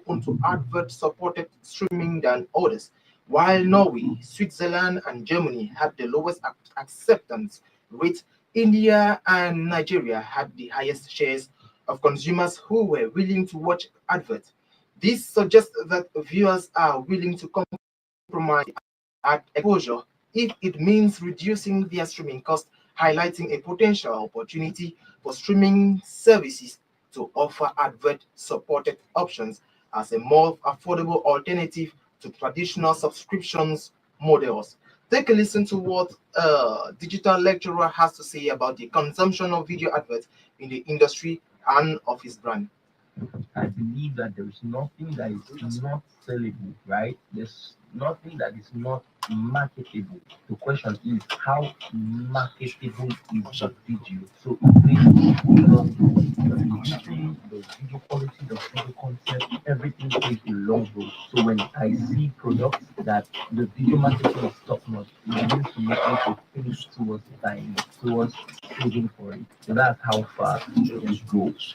open to advert-supported streaming than others, while Norway, Switzerland, and Germany had the lowest acceptance rate. India and Nigeria had the highest shares of consumers who were willing to watch adverts. This suggests that viewers are willing to compromise ad exposure if it means reducing their streaming costs, highlighting a potential opportunity for streaming services to offer advert-supported options as a more affordable alternative to traditional subscriptions models. Take a listen to what a digital lecturer has to say about the consumption of video adverts in the industry and of his brand. I believe that there is nothing that is not sellable, right? There's nothing that is not marketable. The question is, how marketable is the video? So it plays a long role. The video quality, the video concept, everything plays a long role. So when I see products that the video marketing is top notch, it begins to make me to think towards buying it, towards saving for it. So that's how far it goes.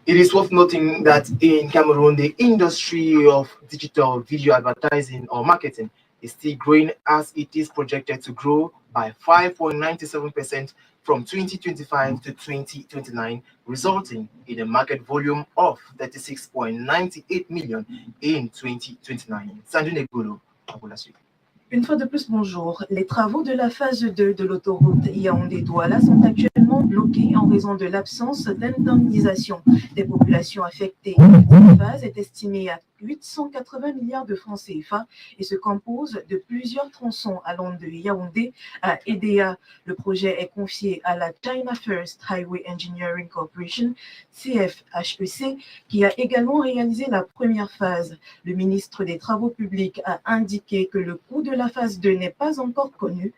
It is worth noting that in Cameroon, the industry of digital video advertising or marketing is still growing, as it is projected to grow by 5.97% from 2025 to 2029, resulting in a market volume of 36.98 million in 2029. Sandrine, EGOLO, à vous la suite. Une fois de plus, bonjour. Les travaux de la phase 2 de l'autoroute Yaoundé-Douala sont actuellement bloqués en raison de l'absence d'indemnisation des populations affectées. Cette phase est estimée à 880 milliards de francs CFA et se compose de plusieurs tronçons allant de Yaoundé à Edea. Le projet est confié à la China First Highway Engineering Corporation, CFHEC, qui a également réalisé la première phase. Le ministre des Travaux publics a indiqué que le coût de la phase 2 n'est pas encore connu,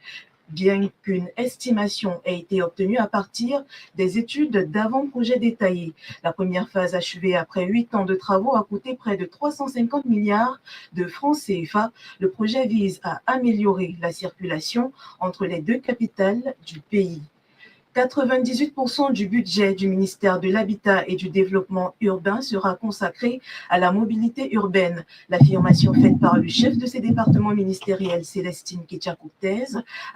bien qu'une estimation ait été obtenue à partir des études d'avant-projet détaillées. La première phase achevée après 8 ans de travaux a coûté près de 350 milliards de francs CFA. Le projet vise à améliorer la circulation entre les deux capitales du pays. 98% du budget du ministère de l'Habitat et du Développement urbain sera consacré à la mobilité urbaine. L'affirmation faite par le chef de ces départements ministériels, Célestine Ketchakoutez,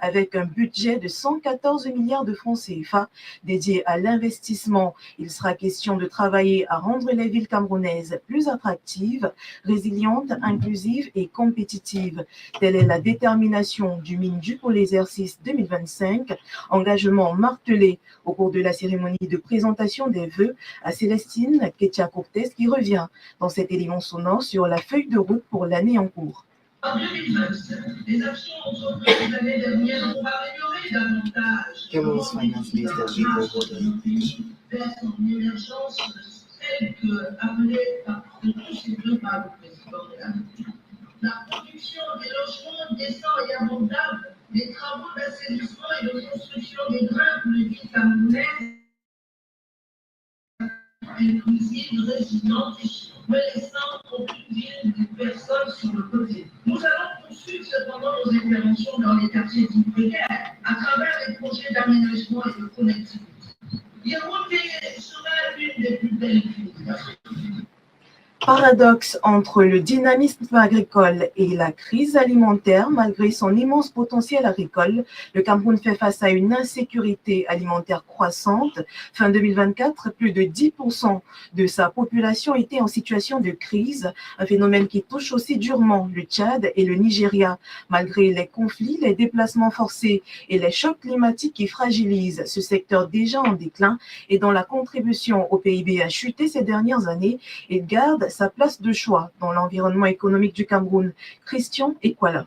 avec un budget de 114 milliards de francs CFA dédié à l'investissement. Il sera question de travailler à rendre les villes camerounaises plus attractives, résilientes, inclusives et compétitives. Telle est la détermination du MINDU pour l'exercice 2025, engagement marqué au cours de la cérémonie de présentation des vœux à Célestine Ketchakoutez, qui revient dans cet élément sonore sur la feuille de route pour l'année en cours. En 2027, les actions entreprises l'année dernière ont amélioré davantage Cameroon's finance minister vers son émergence, celle amenée par tous ces deux par le président de la République. La production des logements décents et abordables, les travaux d'assainissement et de construction des drains pour les villes camerounaises inclusives, résilientes, ne laissant aucune personne sur le côté. Nous allons poursuivre cependant nos interventions dans les quartiers dits précaires à travers les projets d'aménagement et de connectivité. Yaoundé sera l'une des plus belles villes d'Afrique. Paradoxe entre le dynamisme agricole et la crise alimentaire. Malgré son immense potentiel agricole, le Cameroun fait face à une insécurité alimentaire croissante. Fin 2024, plus de 10% de sa population était en situation de crise, un phénomène qui touche aussi durement le Tchad et le Nigeria. Malgré les conflits, les déplacements forcés et les chocs climatiques qui fragilisent ce secteur déjà en déclin et dont la contribution au PIB a chuté ces dernières années, il garde sa place de choix dans l'environnement économique du Cameroun. Christian Ekwala.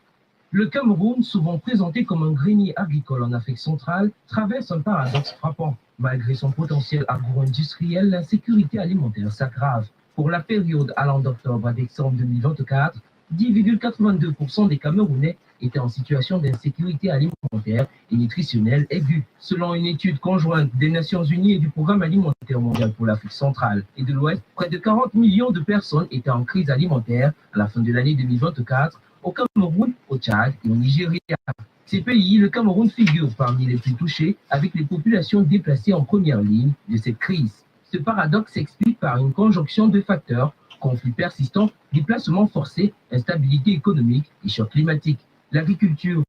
Le Cameroun, souvent présenté comme un grenier agricole en Afrique centrale, traverse un paradoxe frappant. Malgré son potentiel agro-industriel, l'insécurité alimentaire s'aggrave. Pour la période allant d'octobre à décembre 2024, 10,82% des Camerounais étaient en situation d'insécurité alimentaire et nutritionnelle aiguë, selon une étude conjointe des Nations Unies et du Programme alimentaire mondial pour l'Afrique centrale et de l'Ouest. Près de 40 millions de personnes étaient en crise alimentaire à la fin de l'année 2024 au Cameroun, au Tchad et au Nigeria. Ces pays, le Cameroun figure parmi les plus touchés, avec les populations déplacées en première ligne de cette crise. Ce paradoxe s'explique par une conjonction de facteurs Conflits persistants, déplacements forcés, instabilité économique et choc climatique. L'agriculture,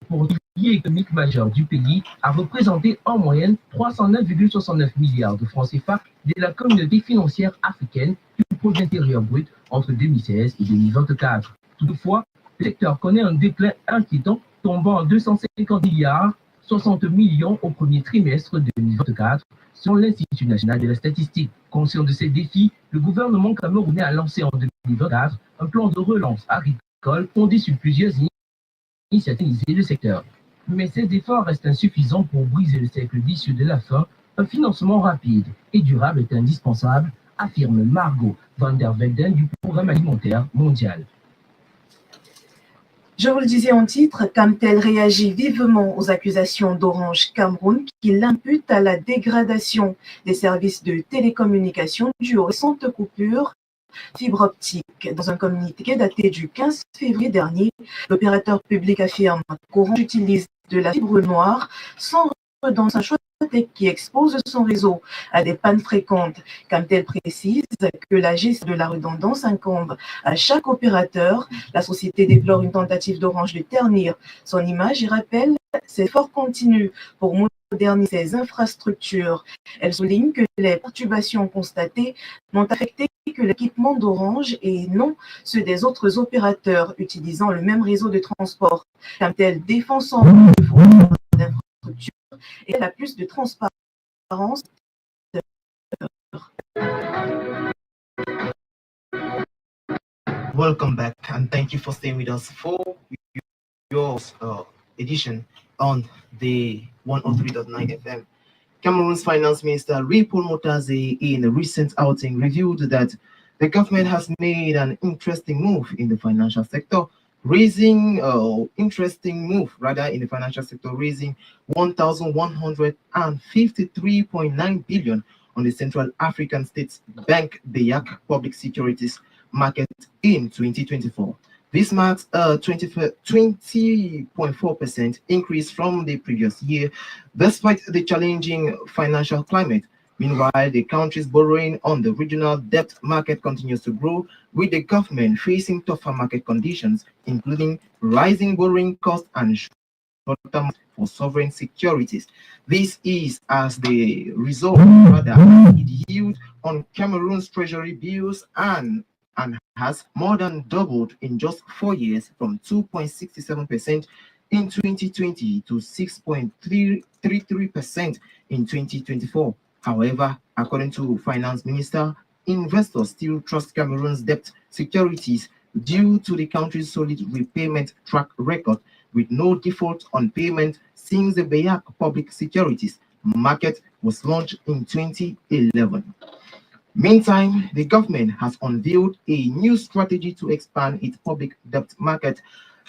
pour le pilier économique majeur du pays, a représenté en moyenne 309,69 milliards de francs CFA de la communauté financière africaine du produit intérieur brut entre 2016 et 2024. Toutefois, le secteur connaît un déclin inquiétant, tombant à 250 milliards 60 millions au premier trimestre 2024, selon l'Institut national de la statistique. Conscient de ces défis, le gouvernement camerounais a lancé en 2024 un plan de relance agricole fondé sur plusieurs initiatives du secteur. Mais ces efforts restent insuffisants pour briser le cercle vicieux de la faim. Un financement rapide et durable est indispensable, affirme Margot van der Velden du Programme alimentaire mondial. Je vous le disais en titre, Camtel réagit vivement aux accusations d'Orange Cameroun qui l'impute à la dégradation des services de télécommunication dues aux récentes coupures fibre optique. Dans un communiqué daté du 15 février dernier, l'opérateur public affirme qu'Orange utilise de la fibre noire sans dans un choix qui expose son réseau à des pannes fréquentes. Camtel précise que la gestion de la redondance incombe à chaque opérateur. La société déplore une tentative d'Orange de ternir son image et rappelle ses efforts continus pour moderniser ses infrastructures. Elle souligne que les perturbations constatées n'ont affecté que l'équipement d'Orange et non ceux des autres opérateurs utilisant le même réseau de transport. Camtel défend son rôle de fournisseur d'infrastructures et elle a plus de transparence. Welcome back, and thank you for staying with us for your edition on the 103.9 FM. Cameroon's Finance Minister Paul Motaze, in a recent outing, revealed that the government has made an interesting move in the financial sector, raising 1,153.9 billion on the Central African States Bank BEAC public securities market in 2024. This marks a 20.4% increase from the previous year, despite the challenging financial climate. Meanwhile, the country's borrowing on the regional debt market continues to grow, with the government facing tougher market conditions, including rising borrowing costs and short-term for sovereign securities. This is as the result, it yield on Cameroon's treasury bills and has more than doubled in just 4 years, from 2.67% in 2020 to 6.33% in 2024. However, according to Finance Minister, investors still trust Cameroon's debt securities due to the country's solid repayment track record, with no default on payment since the BEAC public securities market was launched in 2011. Meantime, the government has unveiled a new strategy to expand its public debt market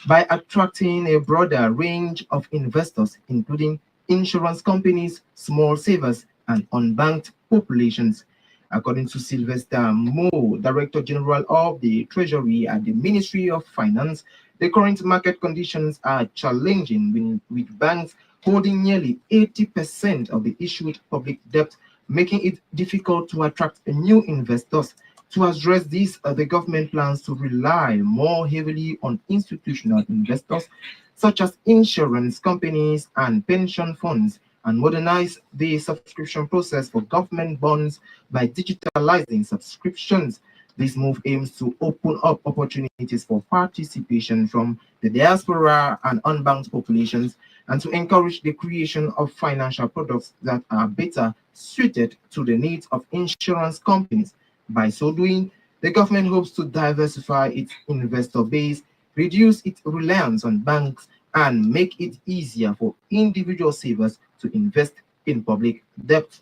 by attracting a broader range of investors, including insurance companies, small savers, and unbanked populations. According to Sylvester Mo, Director General of the Treasury at the Ministry of Finance, the current market conditions are challenging, with banks holding nearly 80% of the issued public debt, making it difficult to attract new investors. To address this, the government plans to rely more heavily on institutional investors, such as insurance companies and pension funds, and modernize the subscription process for government bonds by digitalizing subscriptions. This move aims to open up opportunities for participation from the diaspora and unbanked populations, and to encourage the creation of financial products that are better suited to the needs of insurance companies. By so doing, the government hopes to diversify its investor base, reduce its reliance on banks, and make it easier for individual savers to invest in public debt.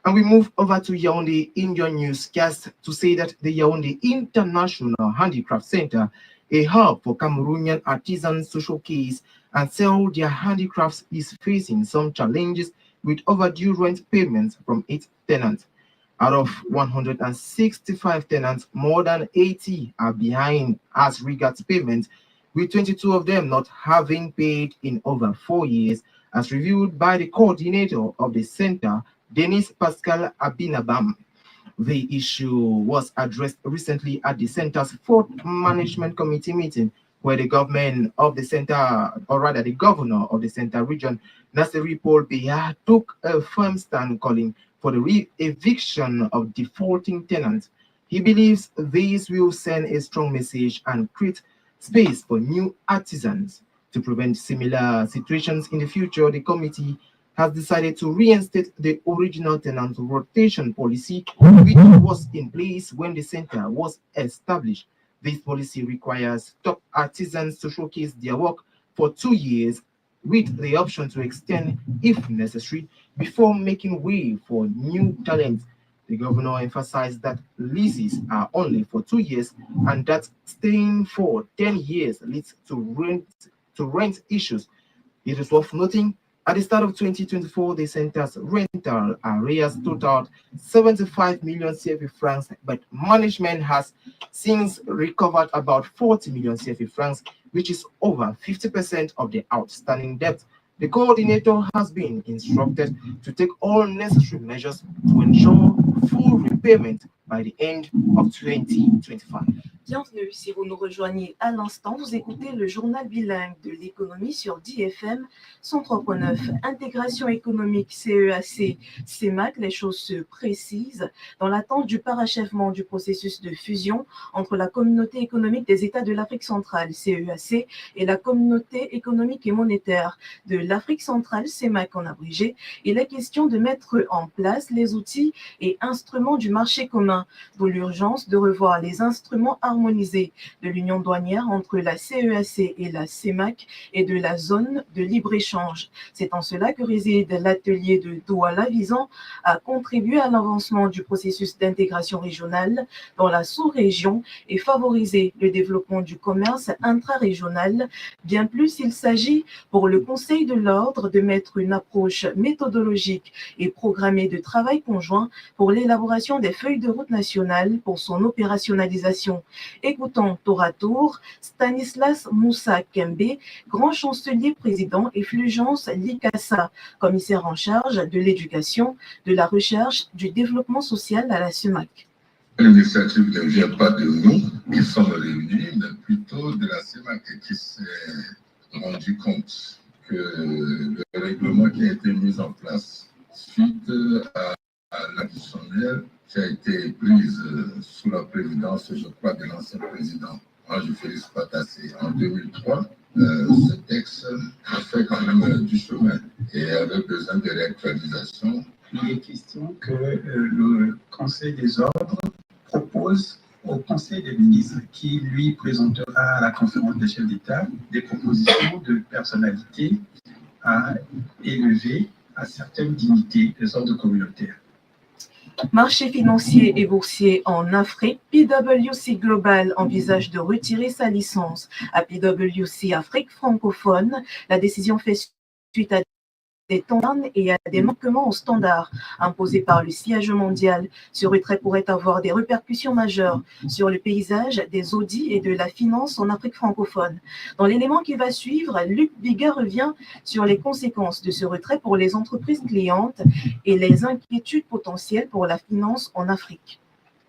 And we move over to Yaoundé in your newscast to say that the Yaoundé International Handicraft Center, a hub for Cameroonian artisans to showcase and sell their handicrafts, is facing some challenges with overdue rent payments from its tenants. Out of 165 tenants, more than 80 are behind as regards payment, with 22 of them not having paid in over 4 years, as reviewed by the coordinator of the center, Denis Pascal Abinabam. The issue was addressed recently at the center's fourth management committee meeting, where the government of the center, or rather the governor of the center region, Nasiri Paul Biya, took a firm stand calling for the re-eviction of defaulting tenants. He believes this will send a strong message and create space for new artisans. To prevent similar situations in the future, the committee has decided to reinstate the original tenant rotation policy, which was in place when the center was established. This policy requires top artisans to showcase their work for 2 years, with the option to extend if necessary before making way for new talent. The governor emphasized that leases are only for 2 years and that staying for 10 years leads to rent issues. It is worth noting, at the start of 2024, the center's rental arrears totaled 75 million CFA francs, but management has since recovered about 40 million CFA francs, which is over 50% of the outstanding debt. The coordinator has been instructed to take all necessary measures to ensure full repayment by the end of 2025. Bienvenue, si vous nous rejoignez à l'instant, vous écoutez le journal bilingue de l'économie sur DFM 103.9. Intégration économique CEAC, CEMAC, les choses se précisent dans l'attente du parachèvement du processus de fusion entre la communauté économique des États de l'Afrique centrale, CEAC, et la communauté économique et monétaire de l'Afrique centrale, CEMAC en abrégé. Il est question de mettre en place les outils et instruments du marché commun, d'où l'urgence de revoir les instruments harmonisés de l'union douanière entre la CEAC et la CEMAC et de la zone de libre-échange. C'est en cela que réside l'atelier de Douala visant à contribuer à l'avancement du processus d'intégration régionale dans la sous-région et favoriser le développement du commerce intra-régional. Bien plus, il s'agit pour le Conseil de l'ordre de mettre une approche méthodologique et programmée de travail conjoint pour l'élaboration des feuilles de route nationales pour son opérationnalisation. Écoutons tour à tour Stanislas Moussa Kembe, grand chancelier président, et Fulgence Likassa, commissaire en charge de l'éducation, de la recherche, du développement social à la CEMAC. L'initiative ne vient pas de nous qui sommes réunis, mais plutôt de la CEMAC qui s'est rendu compte que le règlement qui a été mis en place suite à l'additionnel qui a été prise sous la présidence, je crois, de l'ancien président Ange Félix Patassé en 2003, ce texte a fait quand même du chemin et avait besoin de réactualisation. Il est question que le Conseil des ordres propose au Conseil des ministres qui lui présentera à la conférence des chefs d'État des propositions de personnalités à élever à certaines dignités des ordres communautaires. Marché financier et boursier en Afrique, PwC Global envisage de retirer sa licence à PwC Afrique francophone. La décision fait suite à des tendances et à des manquements aux standards imposés par le siège mondial. Ce retrait pourrait avoir des répercussions majeures sur le paysage des audits et de la finance en Afrique francophone. Dans l'élément qui va suivre, Luc Biga revient sur les conséquences de ce retrait pour les entreprises clientes et les inquiétudes potentielles pour la finance en Afrique.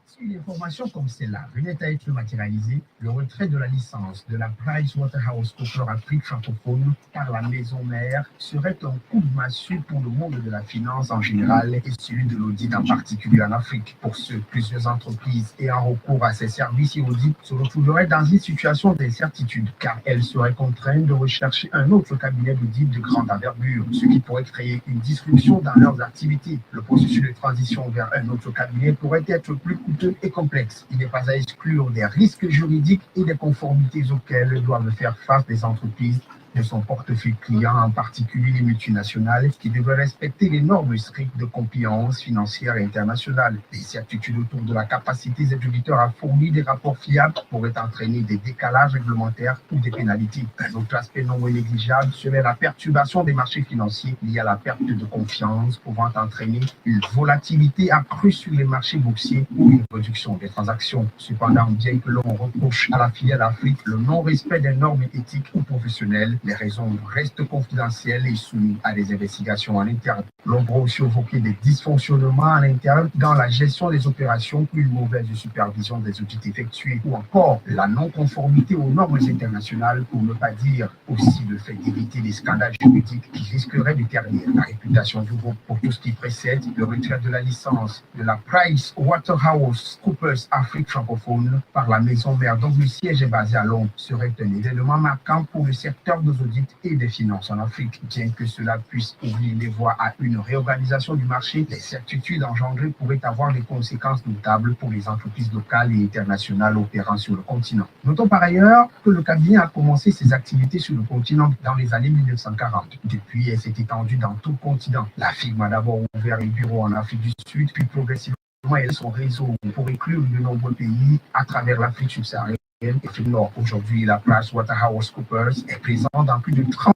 Si une information comme celle-là venait à être matérialisée, le retrait de la licence de la PricewaterhouseCoopers Afrique francophone par la maison mère serait un coup de massue pour le monde de la finance en général et celui de l'audit en particulier en Afrique. Pour ce, plusieurs entreprises ayant recours à ces services et audits se retrouveraient dans une situation d'incertitude car elles seraient contraintes de rechercher un autre cabinet d'audit de grande envergure, ce qui pourrait créer une disruption dans leurs activités. Le processus de transition vers un autre cabinet pourrait être plus coûteux et complexe. Il n'est pas à exclure des risques juridiques et des conformités auxquelles doivent faire face les entreprises de son portefeuille client, en particulier les multinationales, qui devraient respecter les normes strictes de compliance financière et internationale. Les certitudes autour de la capacité des auditeurs à fournir des rapports fiables pourraient entraîner des décalages réglementaires ou des pénalités. Un autre aspect non négligeable serait la perturbation des marchés financiers liée à la perte de confiance, pouvant entraîner une volatilité accrue sur les marchés boursiers ou une réduction des transactions. Cependant, bien que l'on reproche à la filiale Afrique le non-respect des normes éthiques ou professionnelles, Les raisons restent confidentielles et soumises à des investigations en interne. L'on pourra aussi évoquer des dysfonctionnements en interne dans la gestion des opérations, puis une mauvaise supervision des audits effectués, ou encore la non-conformité aux normes internationales, pour ne pas dire aussi le fait d'éviter des scandales juridiques qui risqueraient de ternir la réputation du groupe. Pour tout ce qui précède le retrait de la licence de la PricewaterhouseCoopers Afrique francophone par la maison mère dont le siège est basé à Londres serait un événement marquant pour le secteur des audits et des finances en Afrique. Bien que cela puisse ouvrir les voies à une réorganisation du marché, les certitudes engendrées pourraient avoir des conséquences notables pour les entreprises locales et internationales opérant sur le continent. Notons par ailleurs que le cabinet a commencé ses activités sur le continent dans les années 1940. Depuis, elle s'est étendue dans tout le continent. La firme a d'abord ouvert les bureaux en Afrique du Sud, puis progressivement elle a son réseau pour inclure de nombreux pays à travers l'Afrique subsaharienne et l'Afrique du Nord. Aujourd'hui, la PricewaterhouseCoopers est présente dans plus de 30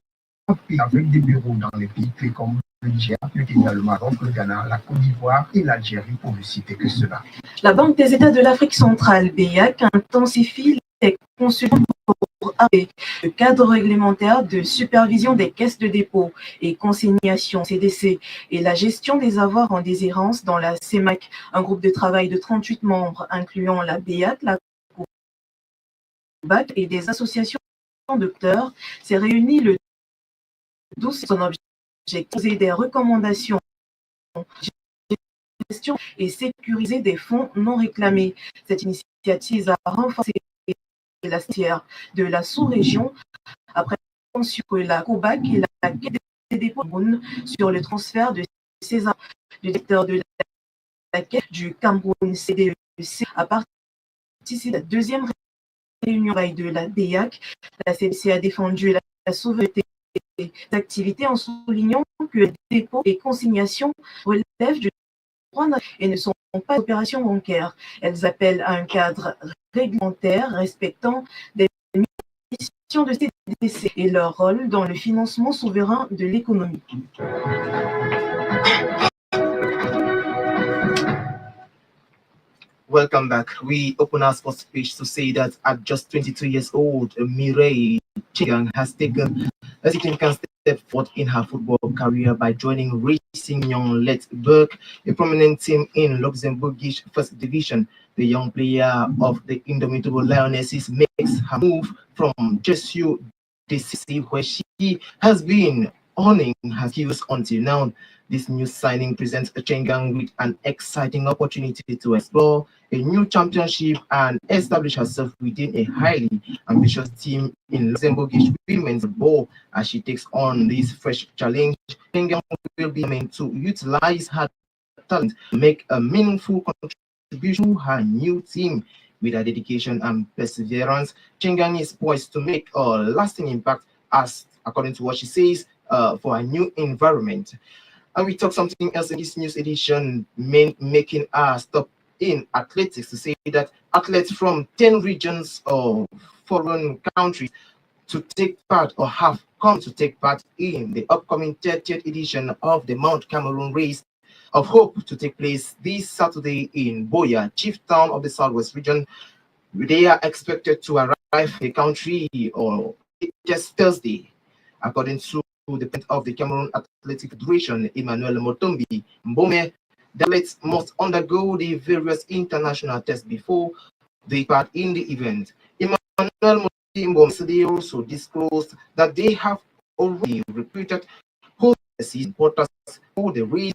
pays avec des bureaux dans les pays clés comme le Niger, le Kenya, le Maroc, le Ghana, la Côte d'Ivoire et l'Algérie, pour ne citer que cela. La Banque des États de l'Afrique centrale, BEAC, intensifie les consultations pour arrêter le cadre réglementaire de supervision des caisses de dépôt et consignation CDC et la gestion des avoirs en déshérence dans la CEMAC, un groupe de travail de 38 membres incluant la BEAC, la COBAC et des associations d'acteurs, s'est réuni le 12. Son objectif des recommandations gestion et sécuriser des fonds non réclamés. Cette initiative a renforcé la tiers de la sous-région après sur la COBAC et la Caisse des dépôts sur le transfert de ces le directeur de la Caisse du Cameroun CDEC a participé à la deuxième réunion de la BEAC. La CDC a défendu la souveraineté des activités en soulignant que les dépôts et consignations relèvent du droit et ne sont pas d'opérations bancaires. Elles appellent à un cadre réglementaire respectant des missions de CDC et leur rôle dans le financement souverain de l'économie. Welcome back. We open our sports page to say that at just 22 years old, Mireille Chigang has taken a significant step forward in her football career by joining Racing Young Letburg, a prominent team in Luxembourgish First Division. The young player of the Indomitable Lionesses makes her move from Jesu Decisive, where she has been honing her skills until now. This new signing presents Chengang with an exciting opportunity to explore a new championship and establish herself within a highly ambitious team in Luxembourgish women's football. As she takes on this fresh challenge, Chengang will be meant to utilize her talent to make a meaningful contribution to her new team. With her dedication and perseverance, Chengang is poised to make a lasting impact, as according to what she says, for a new environment. And we talk something else in this news edition, making our stop in athletics, to say that athletes from 10 regions of foreign countries to take part or have come to take part in the upcoming 30th edition of the Mount Cameroon Race of Hope to take place this Saturday in Boya, chief town of the Southwest region. They are expected to arrive in the country or just Thursday, according to the president of the Cameroon Athletic Federation, Emmanuel Motombi Mbome. The athletes must undergo the various international tests before they part in the event. Emmanuel Motombi Mbome also disclosed that they have already recruited supporters for the race,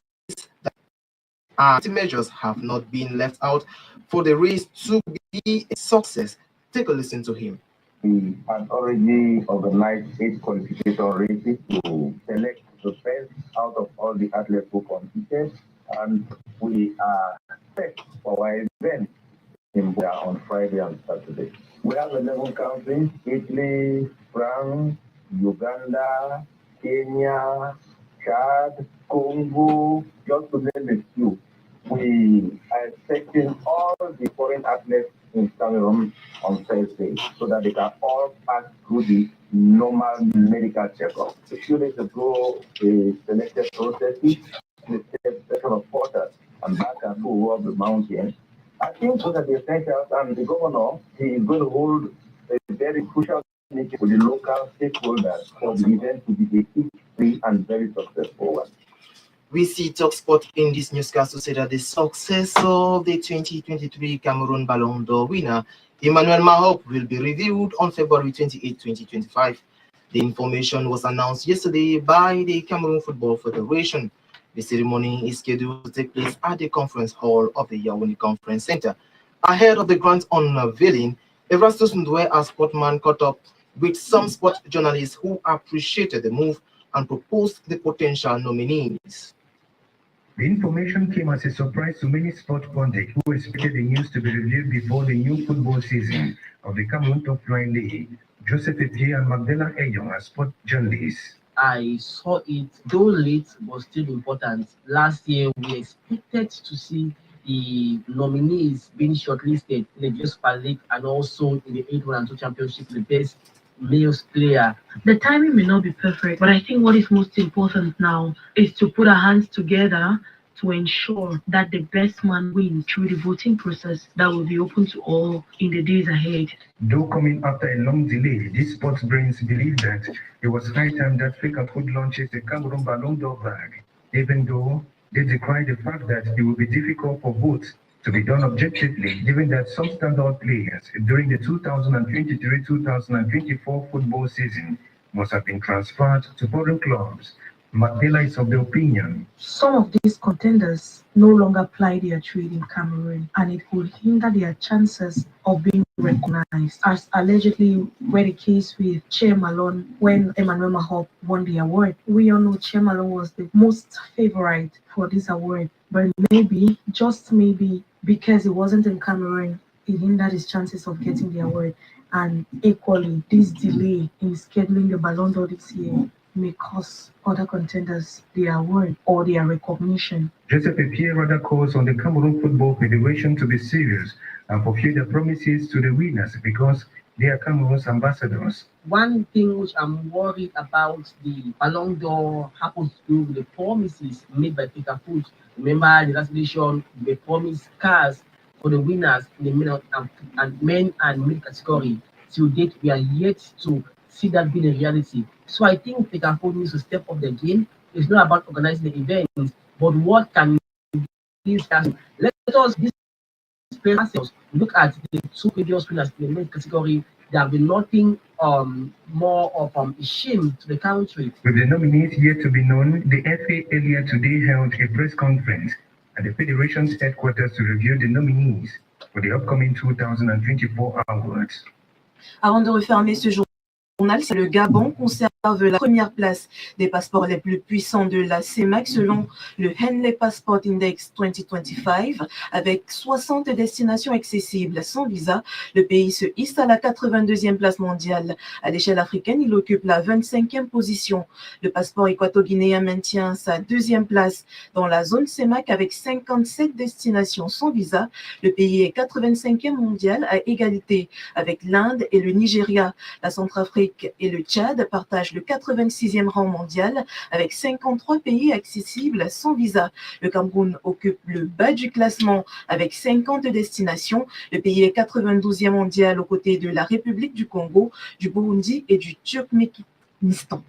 that measures have not been left out for the race to be a success. Take a listen to him. We had already organized 8 qualification races to select the best out of all the athletes who competed, and we are set for our event on Friday and Saturday. We have 11 countries: Italy, France, Uganda, Kenya, Chad, Congo, just to name a few. We are expecting all the foreign athletes in Cameroon on Thursday so that they can all pass through the normal medical checkup. A few days ago, the selected processes, the selection of porters and back and forth of the mountain. I think those are the essentials, and the governor, he is going to hold a very crucial for the local stakeholders for the event to be a free and very successful one. We see TalkSport in this newscast to say that the success of the 2023 Cameroon Ballon d'Or winner, Emmanuel Mahop, will be revealed on February 28, 2025. The information was announced yesterday by the Cameroon Football Federation. The ceremony is scheduled to take place at the conference hall of the Yaoundé Conference Center. Ahead of the grant unveiling, Erastus Ndwe, a sportman, caught up with some sport journalists who appreciated the move and proposed the potential nominees. The information came as a surprise to many sport pundits who expected the news to be revealed before the new football season of the Cameroon Top Flying League. Joseph Epier and Magdalena Eyon are sport journalists. I saw it, though late, but still important. Last year, we expected to see the nominees being shortlisted in the Super League and also in the 8-1 and 2 championship, the best males player. The timing may not be perfect, but I think what is most important now is to put our hands together to ensure that the best man wins through the voting process that will be open to all in the days ahead. Though coming after a long delay, these sports brains believe that it was high time that Fecafoot launches the Cameroon Ballon d'Or bag, even though they decry the fact that it will be difficult for votes to be done objectively, given that some standout players during the 2023-2024 football season must have been transferred to foreign clubs. Mandela is of the opinion some of these contenders no longer ply their trade in Cameroon, and it could hinder their chances of being recognized, as allegedly were the case with Che Malone when Emmanuel Mahop won the award. We all know Che Malone was the most favorite for this award, but maybe, just maybe, because it wasn't in Cameroon, it hindered his chances of getting the award. And equally, this delay in scheduling the Ballon d'Or this year may cost other contenders their award or their recognition. Joseph Epier rather calls on the Cameroon Football Federation to be serious and fulfill their promises to the winners because they are Cameroon's ambassadors. One thing which I'm worried about the Ballon d'Or happens to do with the promises made by Fecafoot. Remember the last edition, they promised cars for the winners in the men and mid category. To date, we are yet to see that being a reality. So I think Fecafoot needs to step up the game. It's not about organizing the events, but what can these guys do? Let us display ourselves. Look at the two previous winners in the mid category. There have been nothing more of a shame to the country. With the nominees yet to be known, the FA earlier today held a press conference at the Federation's headquarters to review the nominees for the upcoming 2024 awards. Avant de refermer ce journal, le Gabon conserve la première place des passeports les plus puissants de la CEMAC selon le Henley Passport Index 2025. Avec 60 destinations accessibles sans visa, le pays se hisse à la 82e place mondiale. À l'échelle africaine, il occupe la 25e position. Le passeport équato-guinéen maintient sa 2e place dans la zone CEMAC avec 57 destinations sans visa. Le pays est 85e mondial à égalité avec l'Inde et le Nigeria. La Centrafrique et le Tchad partagent le 86e rang mondial avec 53 pays accessibles sans visa. Le Cameroun occupe le bas du classement avec 50 destinations. Le pays est 92e mondial aux côtés de la République du Congo, du Burundi et du Turkménistan.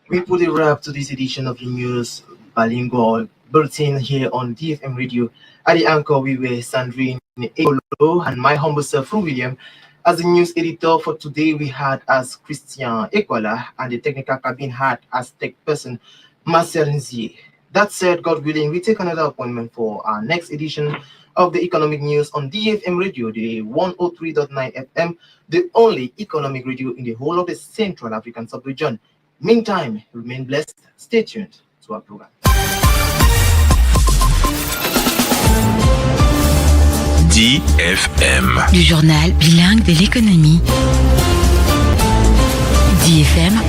We put a wrap to this edition of the News Bilingue Bulletin here on DFM Radio. At the anchor, we were Sandrine, EGOLO, and my humble self, William. As the news editor for today, we had as Christian Ekwala, and the technical cabin had as tech person Marcel Nzier. That said, God willing, we take another appointment for our next edition of the economic news on DFM Radio, the 103.9 FM, the only economic radio in the whole of the Central African sub-region. Meantime, remain blessed. Stay tuned to our program. DFM. Le journal bilingue de l'économie. DFM